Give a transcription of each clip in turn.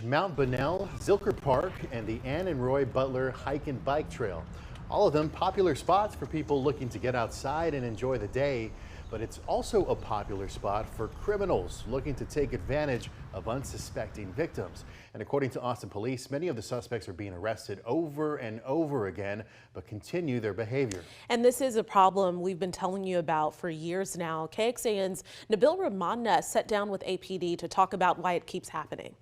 Mount Bonnell, Zilker Park, and the Ann and Roy Butler hike and bike trail. All of them popular spots for people looking to get outside and enjoy the day, but it's also a popular spot for criminals looking to take advantage of unsuspecting victims. And according to Austin police, many of the suspects are being arrested over and over again, but continue their behavior. And this is a problem we've been telling you about for years now. KXAN's Nabil Ramadna sat down with APD to talk about why it keeps happening.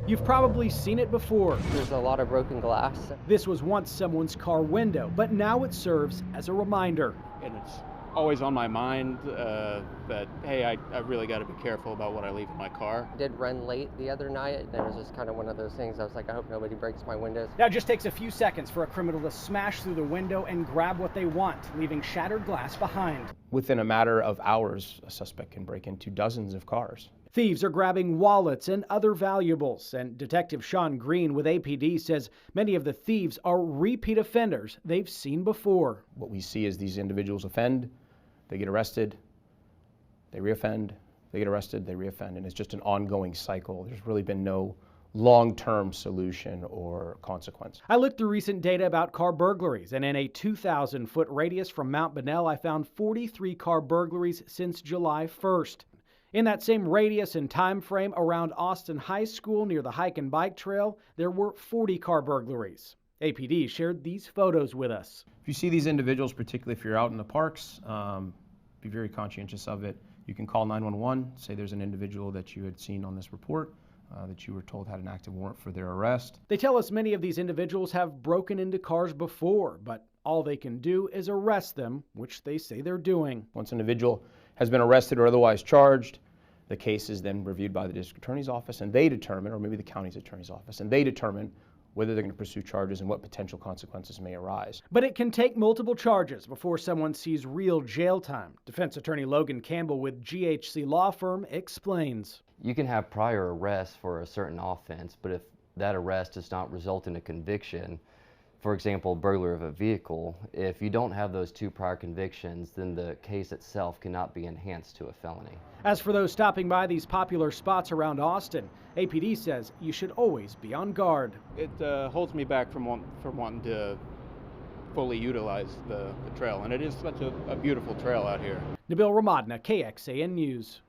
You've probably seen it before. There's a lot of broken glass. This was once someone's car window, but now it serves as a reminder. And it's always on my mind that, hey, I really got to be careful about what I leave in my car. I did run late the other night, and it was just kind of one of those things. I was like, I hope nobody breaks my windows. Now it just takes a few seconds for a criminal to smash through the window and grab what they want, leaving shattered glass behind. Within a matter of hours, a suspect can break into dozens of cars. Thieves are grabbing wallets and other valuables, and Detective Sean Green with APD says many of the thieves are repeat offenders they've seen before. What we see is these individuals offend, they get arrested, they reoffend, they get arrested, they reoffend, and it's just an ongoing cycle. There's really been no long-term solution or consequence. I looked through recent data about car burglaries, and in a 2,000-foot radius from Mount Bonnell, I found 43 car burglaries since July 1st. In that same radius and time frame around Austin High School near the hike and bike trail, there were 40 car burglaries. APD shared these photos with us. If you see these individuals, particularly if you're out in the parks, be very conscientious of it. You can call 911, say there's an individual that you had seen on this report, that you were told had an active warrant for their arrest. They tell us many of these individuals have broken into cars before, but all they can do is arrest them, which they say they're doing. Once an individual has been arrested or otherwise charged, the case is then reviewed by the district attorney's office, and they determine, or maybe the county's attorney's office, and they determine whether they're going to pursue charges and what potential consequences may arise. But it can take multiple charges before someone sees real jail time. Defense attorney Logan Campbell with GHC Law Firm explains. You can have prior arrests for a certain offense, but if that arrest does not result in a conviction, for example, burglary of a vehicle, if you don't have those two prior convictions, then the case itself cannot be enhanced to a felony. As for those stopping by these popular spots around Austin, APD says you should always be on guard. It holds me back from wanting to fully utilize the trail, and it is such a beautiful trail out here. Nabil Ramadna, KXAN News.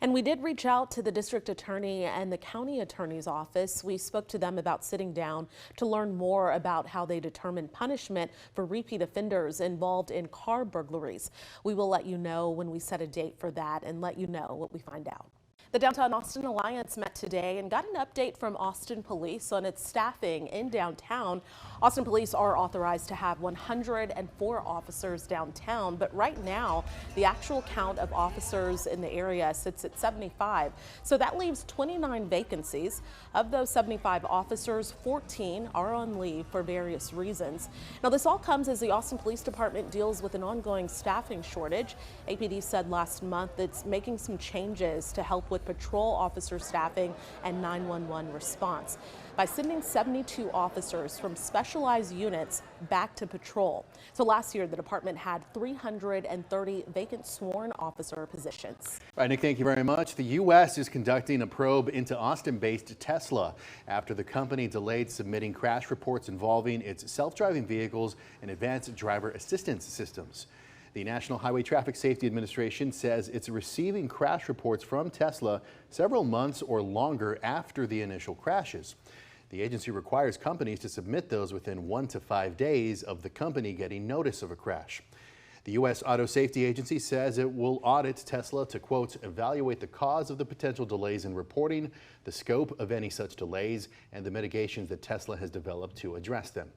And we did reach out to the district attorney and the county attorney's office. We spoke to them about sitting down to learn more about how they determine punishment for repeat offenders involved in car burglaries. We will let you know when we set a date for that and let you know what we find out. The Downtown Austin Alliance met today and got an update from Austin Police on its staffing in downtown. Austin Police are authorized to have 104 officers downtown, but right now the actual count of officers in the area sits at 75. So that leaves 29 vacancies. Of those 75 officers, 14 are on leave for various reasons. Now this all comes as the Austin Police Department deals with an ongoing staffing shortage. APD said last month it's making some changes to help with patrol officer staffing and 911 response by sending 72 officers from specialized units back to patrol. So last year, the department had 330 vacant sworn officer positions. All right, Nick, thank you very much. The U.S. is conducting a probe into Austin-based Tesla after the company delayed submitting crash reports involving its self-driving vehicles and advanced driver assistance systems. The National Highway Traffic Safety Administration says it's receiving crash reports from Tesla several months or longer after the initial crashes. The agency requires companies to submit those within 1 to 5 days of the company getting notice of a crash. The U.S. Auto Safety Agency says it will audit Tesla to, quote, evaluate the cause of the potential delays in reporting, the scope of any such delays, and the mitigations that Tesla has developed to address them.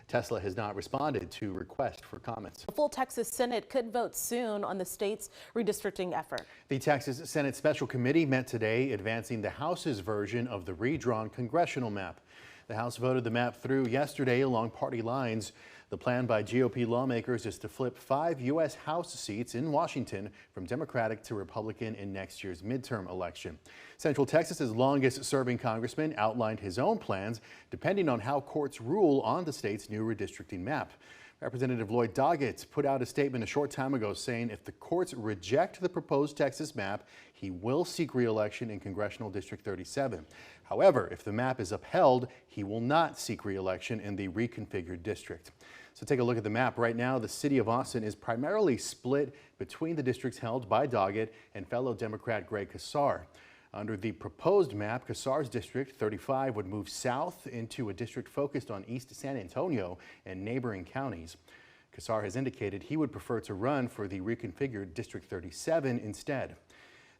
Tesla has not responded to requests for comments. The full Texas Senate could vote soon on the state's redistricting effort. The Texas Senate Special Committee met today advancing the House's version of the redrawn congressional map. The House voted the map through yesterday along party lines. The plan by GOP lawmakers is to flip 5 U.S. House seats in Washington from Democratic to Republican in next year's midterm election. Central Texas's longest-serving congressman outlined his own plans depending on how courts rule on the state's new redistricting map. Representative Lloyd Doggett put out a statement a short time ago saying if the courts reject the proposed Texas map, he will seek re-election in Congressional District 37. However, if the map is upheld, he will not seek re-election in the reconfigured district. So take a look at the map. Right now, the city of Austin is primarily split between the districts held by Doggett and fellow Democrat Greg Casar. Under the proposed map, Casar's District 35 would move south into a district focused on East San Antonio and neighboring counties. Casar has indicated he would prefer to run for the reconfigured District 37 instead.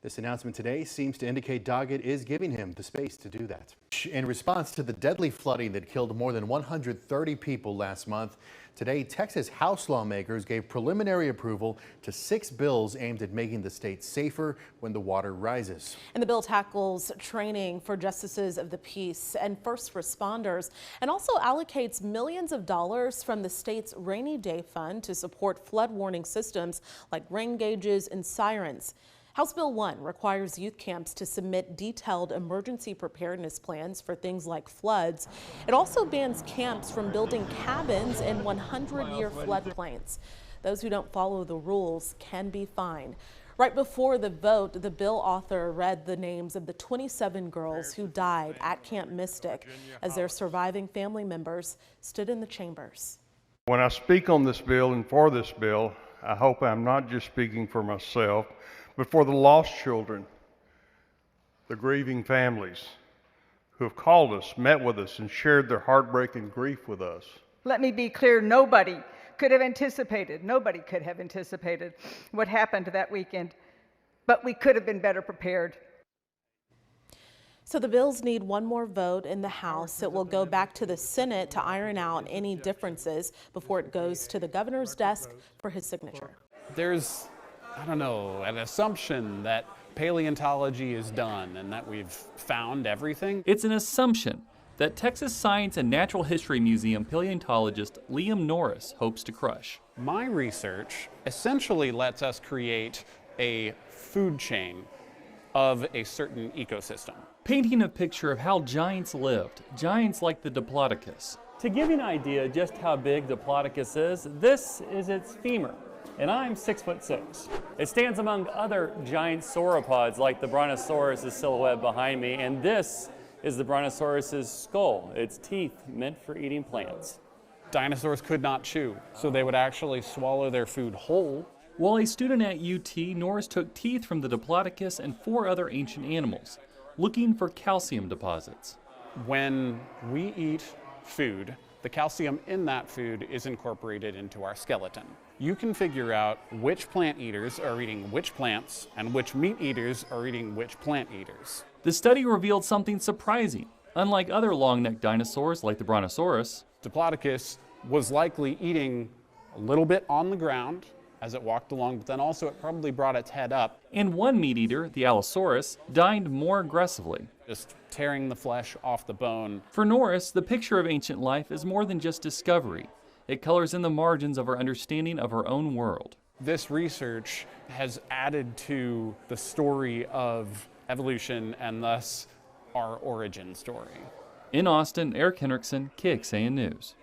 This announcement today seems to indicate Doggett is giving him the space to do that. In response to the deadly flooding that killed more than 130 people last month, today Texas House lawmakers gave preliminary approval to 6 bills aimed at making the state safer when the water rises. And the bill tackles training for justices of the peace and first responders, and also allocates millions of dollars from the state's rainy day fund to support flood warning systems like rain gauges and sirens. House Bill 1 requires youth camps to submit detailed emergency preparedness plans for things like floods. It also bans camps from building cabins in 100-year floodplains. Those who don't follow the rules can be fined. Right before the vote, the bill author read the names of the 27 girls who died at Camp Mystic as their surviving family members stood in the chambers. When I speak on this bill and for this bill, I hope I'm not just speaking for myself, but for the lost children, the grieving families who have called us, met with us, and shared their heartbreak and grief with us. Let me be clear, nobody could have anticipated what happened that weekend, but we could have been better prepared. So the bills need one more vote in the House. It will go back to the Senate to iron out any differences before it goes to the governor's desk for his signature. There's, I don't know, an assumption that paleontology is done and that we've found everything. It's an assumption that Texas Science and Natural History Museum paleontologist Liam Norris hopes to crush. My research essentially lets us create a food chain of a certain ecosystem. Painting a picture of how giants lived, giants like the Diplodocus. To give you an idea just how big Diplodocus is, this is its femur, and I'm 6'6". It stands among other giant sauropods like the Brontosaurus' silhouette behind me, and this is the Brontosaurus' skull, its teeth meant for eating plants. Dinosaurs could not chew, so they would actually swallow their food whole. While a student at UT, Norris took teeth from the Diplodocus and 4 other ancient animals, looking for calcium deposits. When we eat food, the calcium in that food is incorporated into our skeleton. You can figure out which plant eaters are eating which plants and which meat eaters are eating which plant eaters. The study revealed something surprising. Unlike other long-necked dinosaurs like the Brontosaurus, Diplodocus was likely eating a little bit on the ground as it walked along, but then also it probably brought its head up. and one meat eater, the Allosaurus, dined more aggressively. Just tearing the flesh off the bone. For Norris, the picture of ancient life is more than just discovery. It colors in the margins of our understanding of our own world. This research has added to the story of evolution and thus our origin story. In Austin, Eric Hendrickson, KXAN News.